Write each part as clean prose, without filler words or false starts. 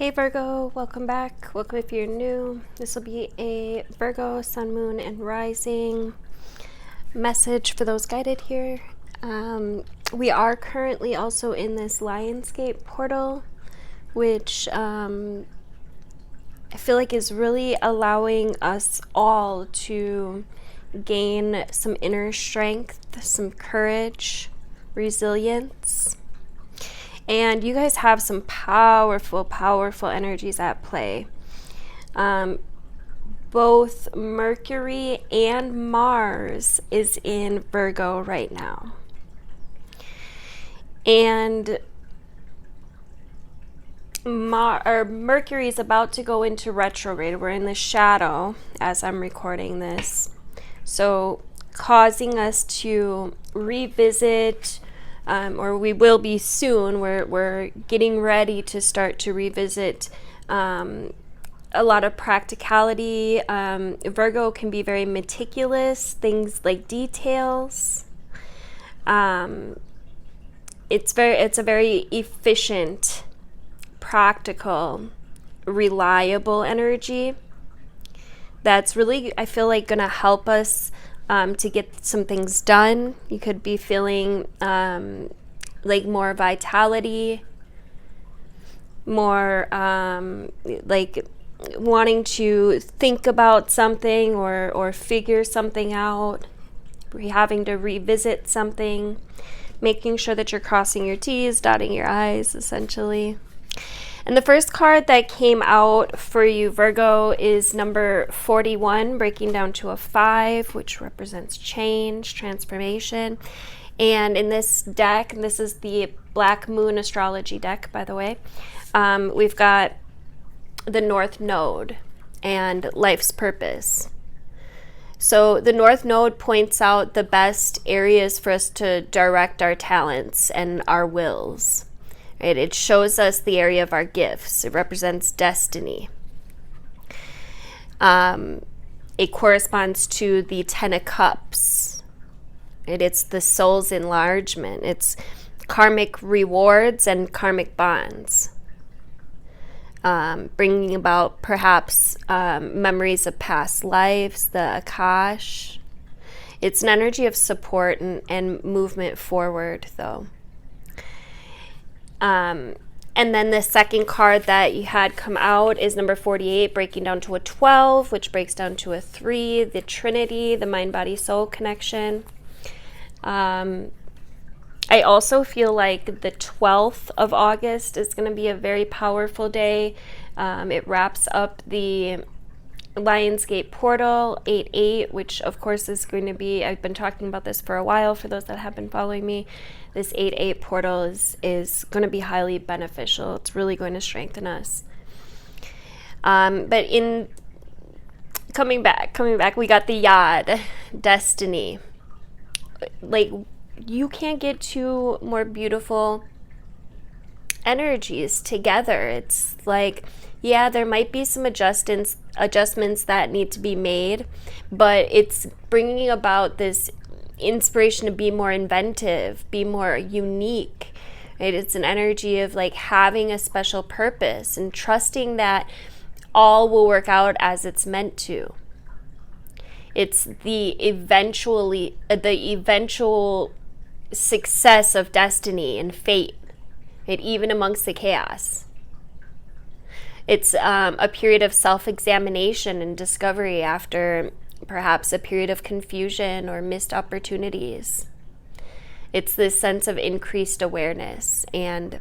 Hey Virgo, welcome back. Welcome if you're new. This will be a Virgo, Sun, Moon, and Rising message for those guided here. We are currently also in this Lionsgate portal, which I feel like is really allowing us all to gain some inner strength, some courage, resilience. And you guys have some powerful, powerful energies at play. Both Mercury and Mars is in Virgo right now. And Mercury is about to go into retrograde. We're in the shadow as I'm recording this. So causing us to revisit, or we will be soon, we're getting ready to start to revisit a lot of practicality. Virgo can be very meticulous, things like details. It's a very efficient, practical, reliable energy that's really, I feel like, gonna help us to get some things done. You could be feeling like more vitality, more like wanting to think about something or figure something out, having to revisit something, making sure that you're crossing your T's, dotting your I's, essentially. And the first card that came out for you, Virgo, is number 41, breaking down to a 5, which represents change, transformation. And in this deck, and this is the Black Moon Astrology deck, by the way, we've got the North Node and life's purpose. So the North Node points out the best areas for us to direct our talents and our wills. Right? It shows us the area of our gifts. It represents destiny. It corresponds to the 10 of Cups. Right? It's the soul's enlargement. It's karmic rewards and karmic bonds. Bringing about perhaps memories of past lives, the Akash. It's an energy of support and movement forward, though. And then the second card that you had come out is number 48, breaking down to a 12, which breaks down to a 3, the Trinity, the mind-body-soul connection. I also feel like the 12th of August is going to be a very powerful day. It wraps up the Lionsgate portal, 8-8, which of course is going to be, I've been talking about this for a while for those that have been following me. This 8-8 portal is going to be highly beneficial. It's really going to strengthen us. But in coming back, we got the Yod, destiny. Like, you can't get two more beautiful energies together. It's like, yeah, there might be some adjustments that need to be made, but it's bringing about this inspiration to be more inventive, be more unique. Right? It's an energy of like having a special purpose and trusting that all will work out as it's meant to. It's the eventual success of destiny and fate, right? Even amongst the chaos. It's a period of self-examination and discovery after perhaps a period of confusion or missed opportunities. It's this sense of increased awareness and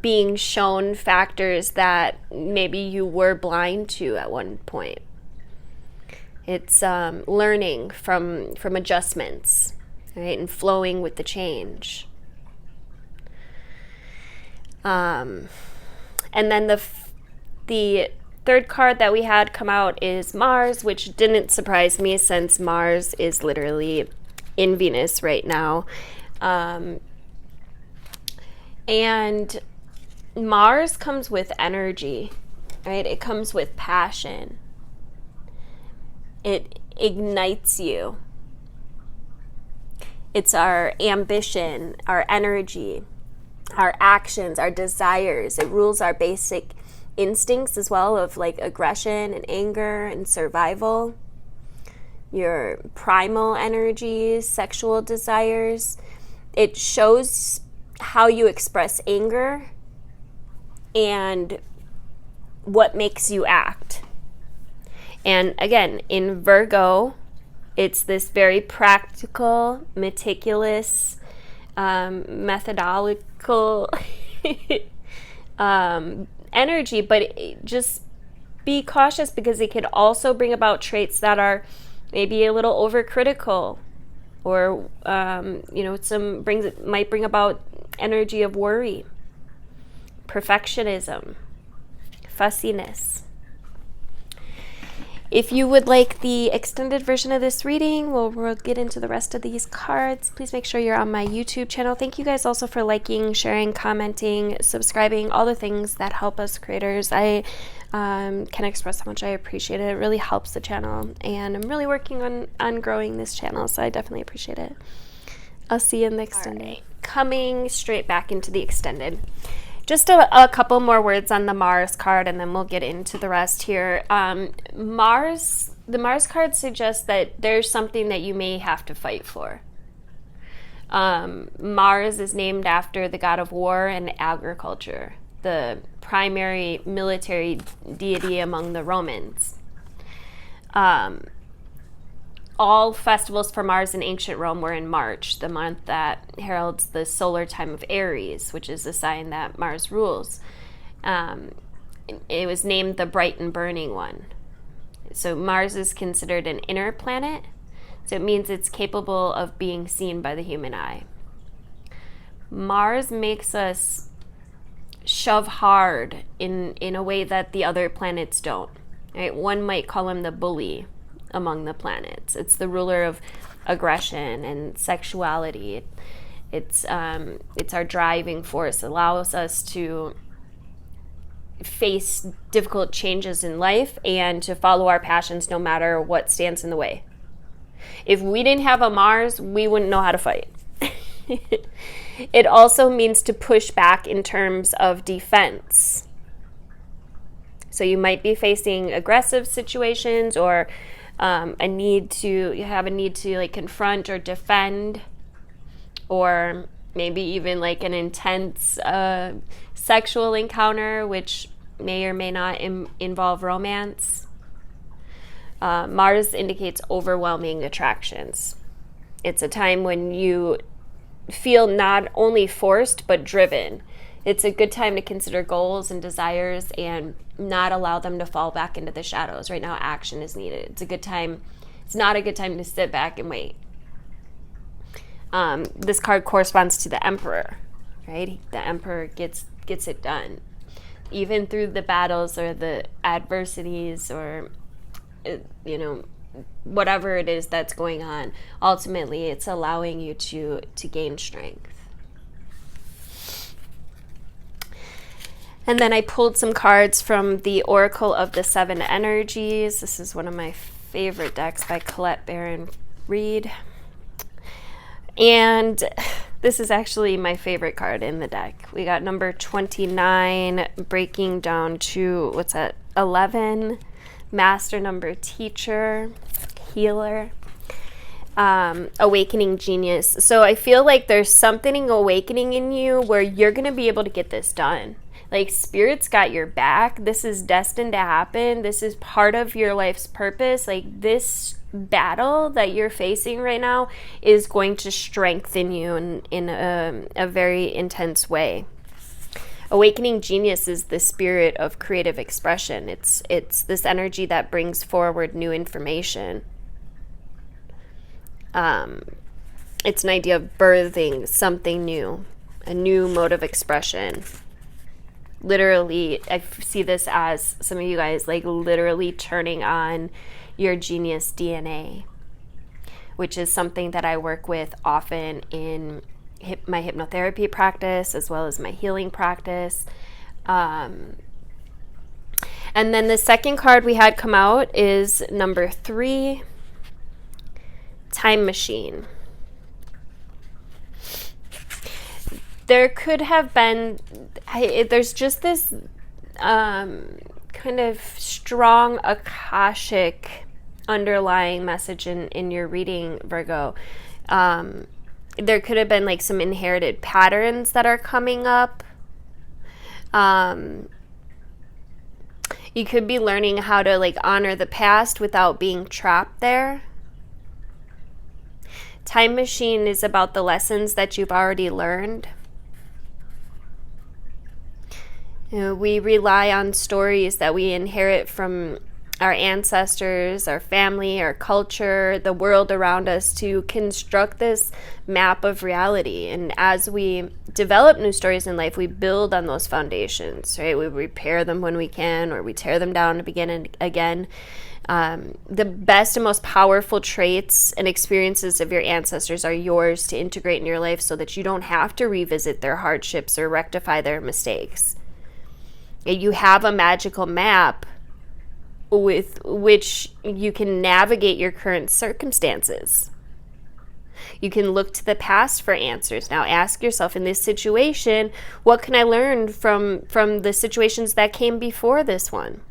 being shown factors that maybe you were blind to at one point. It's learning from adjustments, right, and flowing with the change. And then the third card that we had come out is Mars, which didn't surprise me since Mars is literally in Venus right now. And Mars comes with energy, right? It comes with passion. It ignites you. It's our ambition, our energy. our actions, our desires. It rules our basic instincts as well, of like aggression and anger and survival. Your primal energies, sexual desires. It shows how you express anger and what makes you act. And again, in Virgo, it's this very practical, meticulous, methodological energy, but just be cautious, because it could also bring about traits that are maybe a little overcritical, or might bring about energy of worry, perfectionism, fussiness. If you would like the extended version of this reading, we'll get into the rest of these cards. Please make sure you're on my YouTube channel. Thank you guys also for liking, sharing, commenting, subscribing, all the things that help us creators. I can express how much I appreciate it. It really helps the channel, and I'm really working on growing this channel, so I definitely appreciate it. I'll see you in the extended. Right. Coming straight back into the extended. Just a couple more words on the Mars card, and then we'll get into the rest here. The Mars card suggests that there's something that you may have to fight for. Mars is named after the god of war and agriculture, the primary military deity among the Romans. All festivals for Mars in ancient Rome were in March, the month that heralds the solar time of Aries, which is the sign that Mars rules. It was named the bright and burning one. So Mars is considered an inner planet, so it means it's capable of being seen by the human eye. Mars makes us shove hard in a way that the other planets don't. Right? One might call him the bully among the planets. It's the ruler of aggression and sexuality. It's our driving force. It allows us to face difficult changes in life and to follow our passions no matter what stands in the way. If we didn't have a Mars, we wouldn't know how to fight. It also means to push back in terms of defense. So you might be facing aggressive situations, or you have a need to like confront or defend, or maybe even like an intense sexual encounter, which may or may not involve romance. Mars indicates overwhelming attractions. It's a time when you feel not only forced but driven. It's a good time to consider goals and desires and not allow them to fall back into the shadows. Right now, action is needed. It's a good time. It's not a good time to sit back and wait. This card corresponds to the Emperor, right? The Emperor gets it done. Even through the battles or the adversities or, whatever it is that's going on, ultimately it's allowing you to gain strength. And then I pulled some cards from the Oracle of the Seven Energies. This is one of my favorite decks by Colette Baron Reed. And this is actually my favorite card in the deck. We got number 29 breaking down to, 11? Master number, teacher, healer, awakening genius. So I feel like there's something awakening in you where you're going to be able to get this done. Like, Spirit's got your back. This is destined to happen. This is part of your life's purpose. Like, this battle that you're facing right now is going to strengthen you in a very intense way. Awakening genius is the spirit of creative expression. It's this energy that brings forward new information. It's an idea of birthing something new, a new mode of expression. Literally, I see this as some of you guys like literally turning on your genius DNA, which is something that I work with often in my hypnotherapy practice as well as my healing practice. And then the second card we had come out is number 3, Time Machine. there could have been, there's just this kind of strong Akashic underlying message in your reading, Virgo. There could have been like some inherited patterns that are coming up. You could be learning how to like honor the past without being trapped there. Time Machine is about the lessons that you've already learned. You know, we rely on stories that we inherit from our ancestors, our family, our culture, the world around us to construct this map of reality. And as we develop new stories in life, we build on those foundations, right? We repair them when we can, or we tear them down to begin again. The best and most powerful traits and experiences of your ancestors are yours to integrate in your life so that you don't have to revisit their hardships or rectify their mistakes. You have a magical map with which you can navigate your current circumstances. You can look to the past for answers. Now ask yourself, in this situation, what can I learn from the situations that came before this one?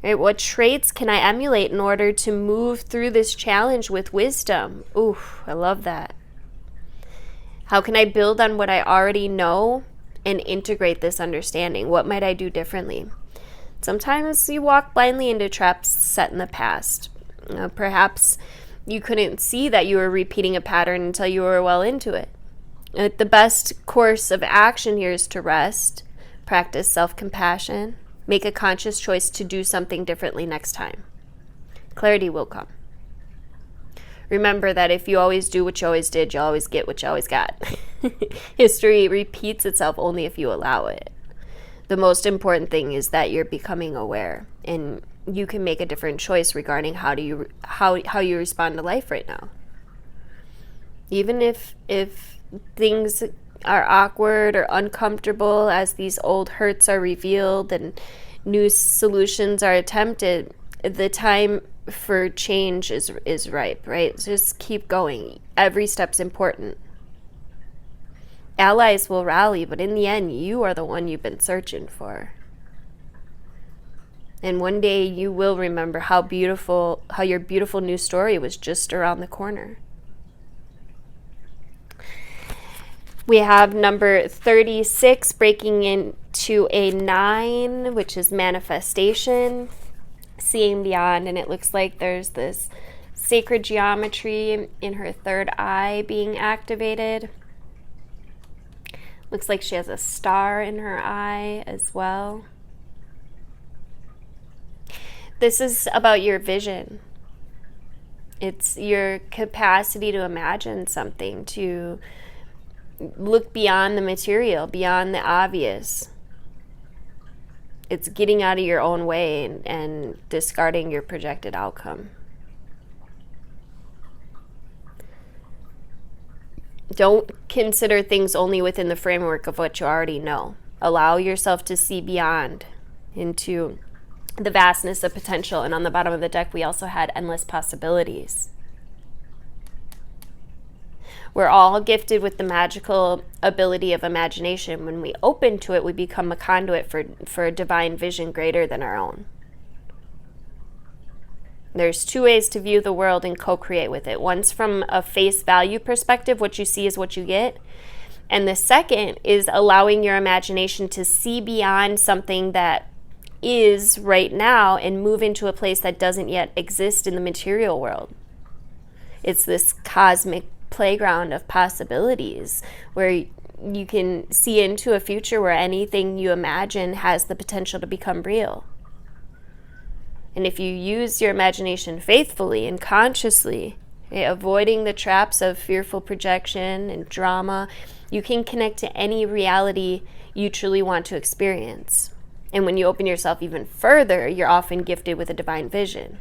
Right? What traits can I emulate in order to move through this challenge with wisdom? Ooh, I love that. How can I build on what I already know and integrate this understanding? What might I do differently? Sometimes you walk blindly into traps set in the past. Perhaps you couldn't see that you were repeating a pattern until you were well into it. The best course of action here is to rest, practice self-compassion, make a conscious choice to do something differently next time. Clarity will come. Remember that if you always do what you always did, you always get what you always got. History repeats itself only if you allow it. The most important thing is that you're becoming aware, and you can make a different choice regarding how you respond to life right now. Even if things are awkward or uncomfortable as these old hurts are revealed and new solutions are attempted, the time for change is ripe, right? Just keep going. Every step's important. Allies will rally, but in the end, you are the one you've been searching for. And one day you will remember how your beautiful new story was just around the corner. We have number 36 breaking into a 9, which is manifestation, seeing beyond. And it looks like there's this sacred geometry in her third eye being activated. Looks like she has a star in her eye as well. This is about your vision. It's your capacity to imagine something, to look beyond the material, beyond the obvious. It's getting out of your own way and discarding your projected outcome. Don't consider things only within the framework of what you already know. Allow yourself to see beyond into the vastness of potential. And on the bottom of the deck, we also had endless possibilities. We're all gifted with the magical ability of imagination. When we open to it, we become a conduit for a divine vision greater than our own. There's two ways to view the world and co-create with it. One's from a face value perspective, what you see is what you get. And the second is allowing your imagination to see beyond something that is right now and move into a place that doesn't yet exist in the material world. It's this cosmic playground of possibilities where you can see into a future where anything you imagine has the potential to become real. And if you use your imagination faithfully and consciously, avoiding the traps of fearful projection and drama, you can connect to any reality you truly want to experience. And when you open yourself even further, you're often gifted with a divine vision.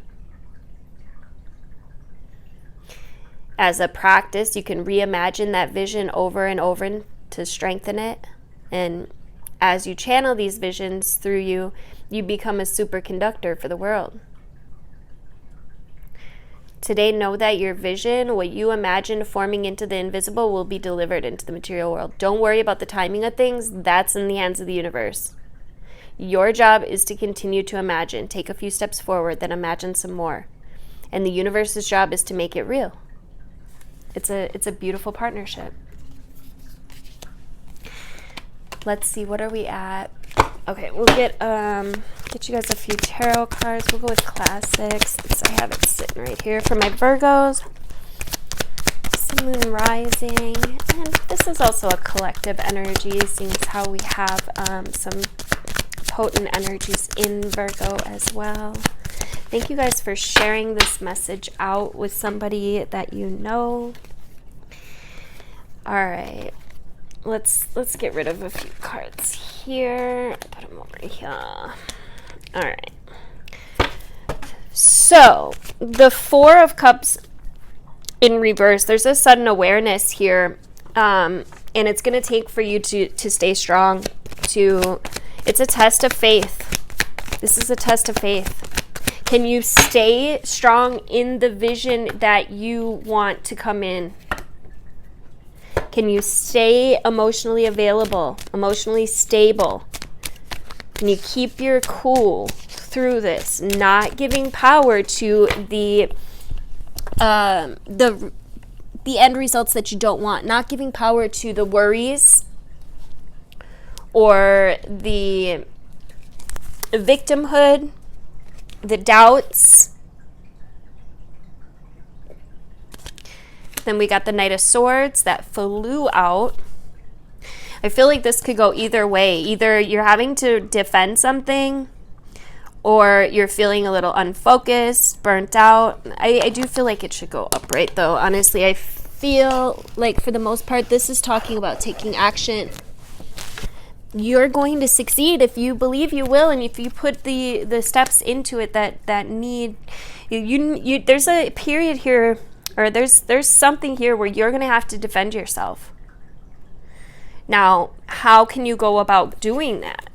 As a practice, you can reimagine that vision over and over to strengthen it. And as you channel these visions through you, you become a superconductor for the world. Today, know that your vision, what you imagine forming into the invisible, will be delivered into the material world. Don't worry about the timing of things. That's in the hands of the universe. Your job is to continue to imagine. Take a few steps forward, then imagine some more. And the universe's job is to make it real. It's a beautiful partnership. Let's see, what are we at? Okay, we'll get you guys a few tarot cards. We'll go with classics since I have it sitting right here for my Virgos. Sun, Moon, Rising. And this is also a collective energy, seeing as how we have some potent energies in Virgo as well. Thank you guys for sharing this message out with somebody that you know. All right. Let's get rid of a few cards here. Put them over here. All right. So, the Four of Cups in reverse, there's a sudden awareness here. And it's going to take for you to stay strong. It's a test of faith. This is a test of faith. Can you stay strong in the vision that you want to come in? Can you stay emotionally available, emotionally stable? Can you keep your cool through this, not giving power to the end results that you don't want, not giving power to the worries or the victimhood, the doubts? Then we got the Knight of Swords that flew out. I feel like this could go either way. Either you're having to defend something, or you're feeling a little unfocused, burnt out. I do feel like it should go upright, though. Honestly, I feel like for the most part, this is talking about taking action. You're going to succeed if you believe you will, and if you put the steps into it that need. There's a period here, or there's something here where you're going to have to defend yourself. Now, how can you go about doing that?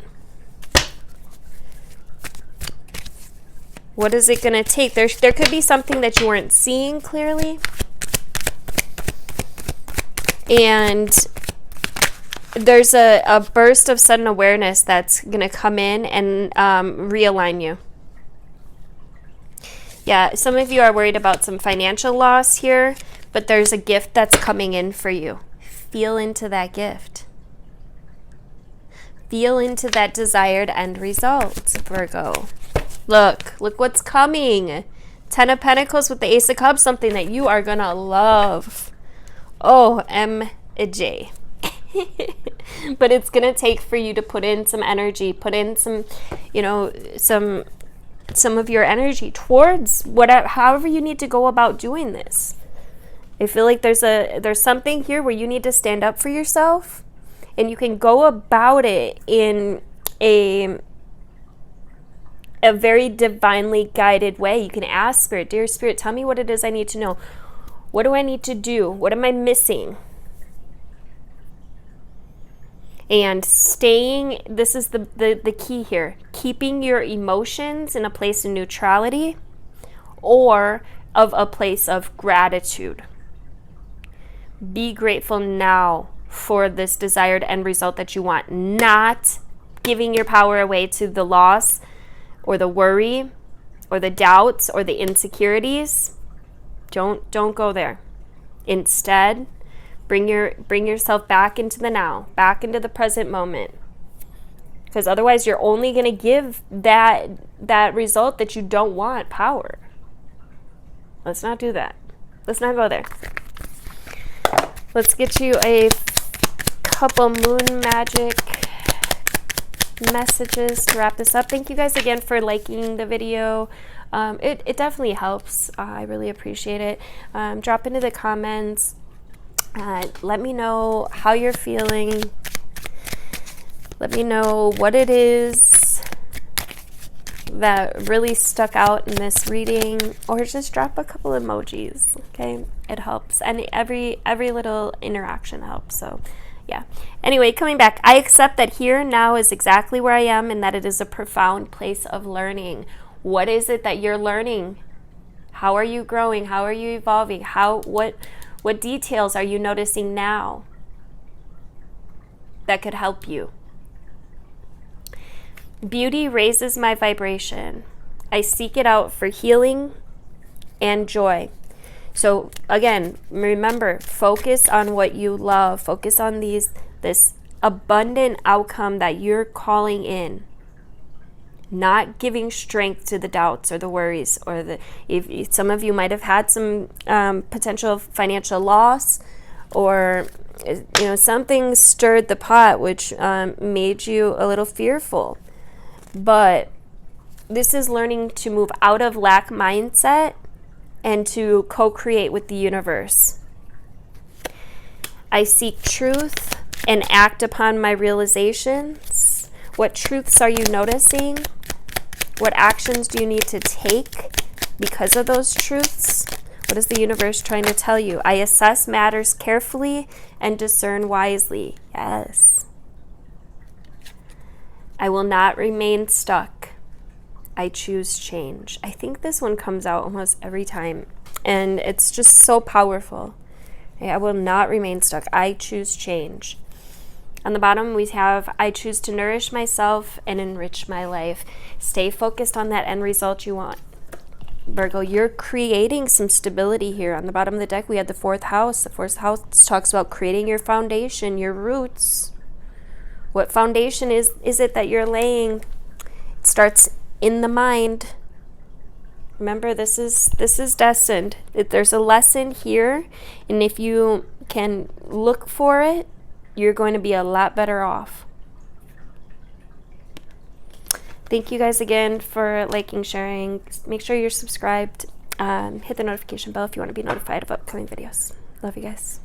What is it going to take? There could be something that you weren't seeing clearly. And there's a burst of sudden awareness that's going to come in and realign you. Yeah, some of you are worried about some financial loss here, but there's a gift that's coming in for you. Feel into that gift. Feel into that desired end result, Virgo. Look what's coming. Ten of Pentacles with the Ace of Cups, something that you are going to love. OMG. But it's going to take for you to put in some energy, put in some, some of your energy towards however you need to go about doing this. I feel like there's something here where you need to stand up for yourself, and you can go about it in a very divinely guided way. You can ask Spirit, dear Spirit, tell me what it is I need to know. What do I need to do? What am I missing? And staying, this is the key here, keeping your emotions in a place of neutrality or of a place of gratitude. Be grateful now for this desired end result that you want, not giving your power away to the loss or the worry or the doubts or the insecurities. Don't go there. Instead, bring yourself back into the now, back into the present moment. Because otherwise you're only going to give that result that you don't want power. Let's not do that. Let's not go there. Let's get you a couple moon magic messages to wrap this up. Thank you guys again for liking the video. It definitely helps. I really appreciate it. Drop into the comments. Let me know how you're feeling. Let me know what it is that really stuck out in this reading, or just drop a couple emojis. Okay, it helps, and every little interaction helps. So yeah, anyway, coming back, I accept that here now is exactly where I am, and that it is a profound place of learning. What is it that you're learning? How are you growing? How are you evolving? What details are you noticing now that could help you? Beauty raises my vibration. I seek it out for healing and joy. So again, remember, focus on what you love. Focus on this abundant outcome that you're calling in. Not giving strength to the doubts or the worries, or if some of you might have had some potential financial loss, or something stirred the pot which made you a little fearful. But this is learning to move out of lack mindset and to co-create with the universe. I seek truth and act upon my realizations. What truths are you noticing? What actions do you need to take because of those truths? What is the universe trying to tell you? I assess matters carefully and discern wisely. Yes. I will not remain stuck. I choose change. I think this one comes out almost every time, and it's just so powerful. I will not remain stuck. I choose change. On the bottom, we have, I choose to nourish myself and enrich my life. Stay focused on that end result you want. Virgo, you're creating some stability here. On the bottom of the deck, we had the fourth house. The fourth house talks about creating your foundation, your roots. What foundation is it that you're laying? It starts in the mind. Remember, this is destined. There's a lesson here, and if you can look for it, you're going to be a lot better off. Thank you guys again for liking, sharing. Make sure you're subscribed. Hit the notification bell if you want to be notified of upcoming videos. Love you guys.